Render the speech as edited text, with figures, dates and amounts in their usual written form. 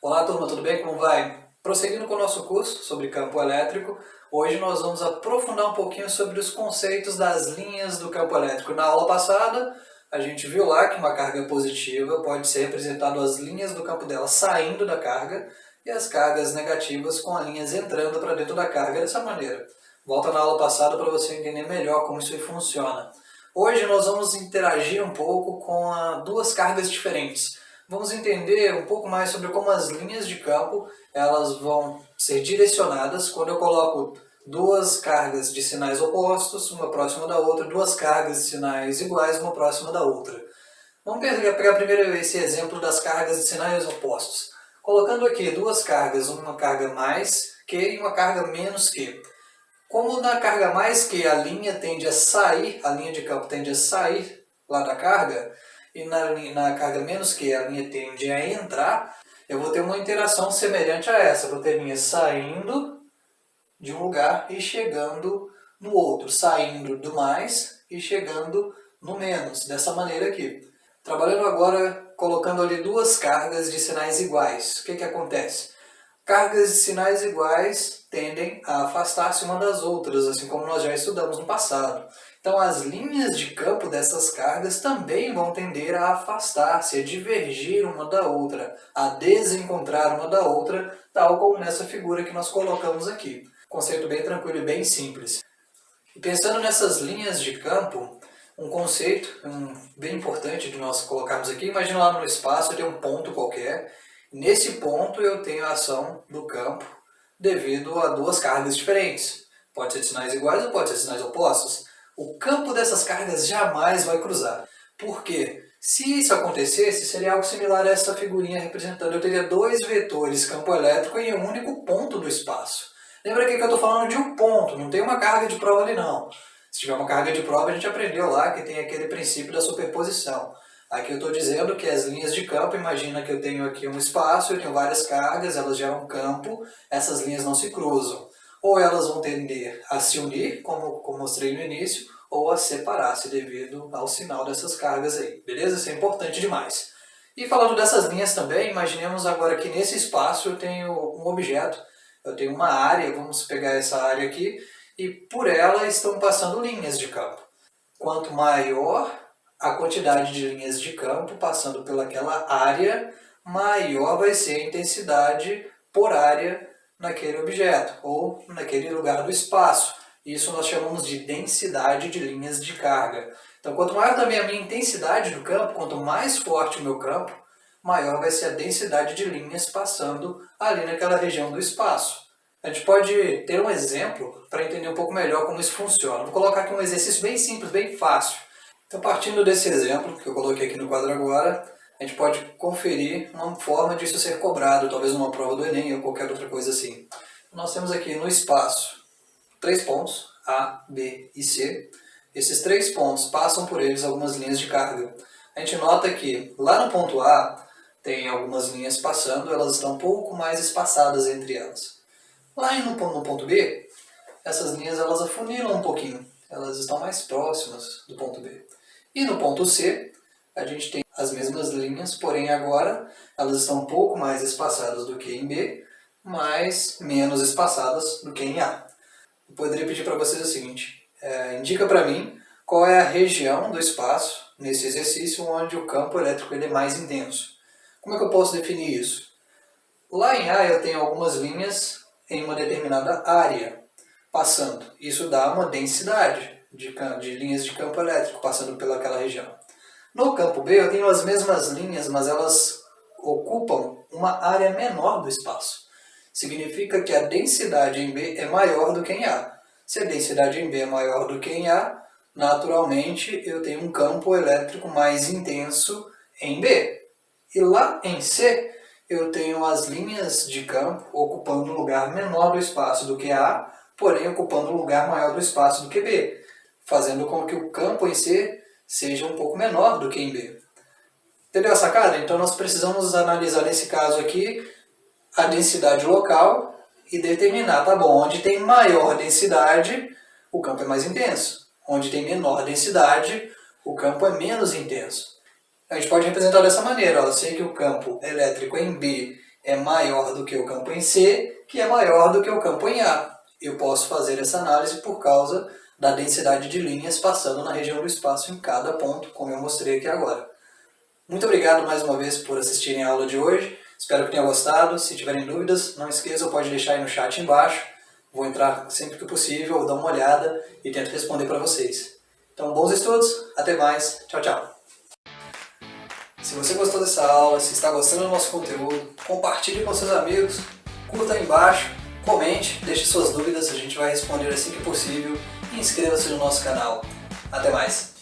Olá turma, tudo bem? Como vai? Prosseguindo com o nosso curso sobre campo elétrico, hoje nós vamos aprofundar um pouquinho sobre os conceitos das linhas do campo elétrico. Na aula passada, a gente viu lá que uma carga positiva pode ser representada as linhas do campo dela saindo da carga e as cargas negativas com as linhas entrando para dentro da carga dessa maneira. Volta na aula passada para você entender melhor como isso aí funciona. Hoje nós vamos interagir um pouco com duas cargas diferentes. Vamos entender um pouco mais sobre como as linhas de campo elas vão ser direcionadas quando eu coloco duas cargas de sinais opostos, uma próxima da outra, duas cargas de sinais iguais, uma próxima da outra. Vamos pegar primeiro esse exemplo das cargas de sinais opostos. Colocando aqui duas cargas, uma carga mais que e uma carga menos que. Como na carga mais que a linha tende a sair, a linha de campo tende a sair lá da carga, e na carga menos que a linha tende a entrar, eu vou ter uma interação semelhante a essa. Eu vou ter linha saindo de um lugar e chegando no outro, saindo do mais e chegando no menos, dessa maneira aqui. Trabalhando agora, colocando ali duas cargas de sinais iguais, o que acontece? Cargas de sinais iguais tendem a afastar-se uma das outras, assim como nós já estudamos no passado. Então as linhas de campo dessas cargas também vão tender a afastar-se, a divergir uma da outra, a desencontrar uma da outra, tal como nessa figura que nós colocamos aqui. Conceito bem tranquilo e bem simples. E pensando nessas linhas de campo, um conceito bem importante de nós colocarmos aqui, imagina lá no espaço, eu tenho um ponto qualquer. Nesse ponto eu tenho a ação do campo devido a duas cargas diferentes. Pode ser de sinais iguais ou pode ser de sinais opostos. O campo dessas cargas jamais vai cruzar. Por quê? Se isso acontecesse, seria algo similar a essa figurinha representando. Eu teria dois vetores campo elétrico em um único ponto do espaço. Lembra aqui que eu estou falando de um ponto, não tem uma carga de prova ali não. Se tiver uma carga de prova, a gente aprendeu lá que tem aquele princípio da superposição. Aqui eu estou dizendo que as linhas de campo, imagina que eu tenho aqui um espaço, eu tenho várias cargas, elas geram um campo, essas linhas não se cruzam. Ou elas vão tender a se unir, como mostrei no início, ou a separar-se devido ao sinal dessas cargas aí. Beleza? Isso é importante demais. E falando dessas linhas também, imaginemos agora que nesse espaço eu tenho um objeto, eu tenho uma área, vamos pegar essa área aqui, e por ela estão passando linhas de campo. Quanto maior a quantidade de linhas de campo passando pelaquela área, maior vai ser a intensidade por área naquele objeto, ou naquele lugar do espaço. Isso nós chamamos de densidade de linhas de carga. Então, quanto maior também a minha intensidade do campo, quanto mais forte o meu campo, maior vai ser a densidade de linhas passando ali naquela região do espaço. A gente pode ter um exemplo para entender um pouco melhor como isso funciona. Vou colocar aqui um exercício bem simples, bem fácil. Então, partindo desse exemplo que eu coloquei aqui no quadro agora, a gente pode conferir uma forma disso ser cobrado, talvez numa prova do Enem ou qualquer outra coisa assim. Nós temos aqui no espaço 3 pontos, A, B e C. Esses 3 pontos passam por eles algumas linhas de carga. A gente nota que lá no ponto A tem algumas linhas passando, elas estão um pouco mais espaçadas entre elas. Lá no ponto B, essas linhas elas afunilam um pouquinho, elas estão mais próximas do ponto B. E no ponto C, a gente tem as mesmas linhas, porém agora elas estão um pouco mais espaçadas do que em B, mas menos espaçadas do que em A. Eu poderia pedir para vocês o seguinte, indica para mim qual é a região do espaço, nesse exercício, onde o campo elétrico ele é mais intenso. Como é que eu posso definir isso? Lá em A eu tenho algumas linhas em uma determinada área passando. Isso dá uma densidade de linhas de campo elétrico passando pelaquela região. No campo B eu tenho as mesmas linhas, mas elas ocupam uma área menor do espaço. Significa que a densidade em B é maior do que em A. Se a densidade em B é maior do que em A, naturalmente eu tenho um campo elétrico mais intenso em B. E lá em C, eu tenho as linhas de campo ocupando um lugar menor do espaço do que A, porém ocupando um lugar maior do espaço do que B, fazendo com que o campo em C seja um pouco menor do que em B. Entendeu a sacada? Então nós precisamos analisar nesse caso aqui a densidade local e determinar, tá bom, onde tem maior densidade, o campo é mais intenso. Onde tem menor densidade, o campo é menos intenso. A gente pode representar dessa maneira, ó. Eu sei que o campo elétrico em B é maior do que o campo em C, que é maior do que o campo em A. Eu posso fazer essa análise por causa da densidade de linhas passando na região do espaço em cada ponto, como eu mostrei aqui agora. Muito obrigado mais uma vez por assistirem a aula de hoje. Espero que tenham gostado. Se tiverem dúvidas, não esqueçam, pode deixar aí no chat embaixo. Vou entrar sempre que possível, vou dar uma olhada e tento responder para vocês. Então, bons estudos, até mais, tchau, tchau! Se você gostou dessa aula, se está gostando do nosso conteúdo, compartilhe com seus amigos, curta aí embaixo, comente, deixe suas dúvidas, a gente vai responder assim que possível e inscreva-se no nosso canal. Até mais!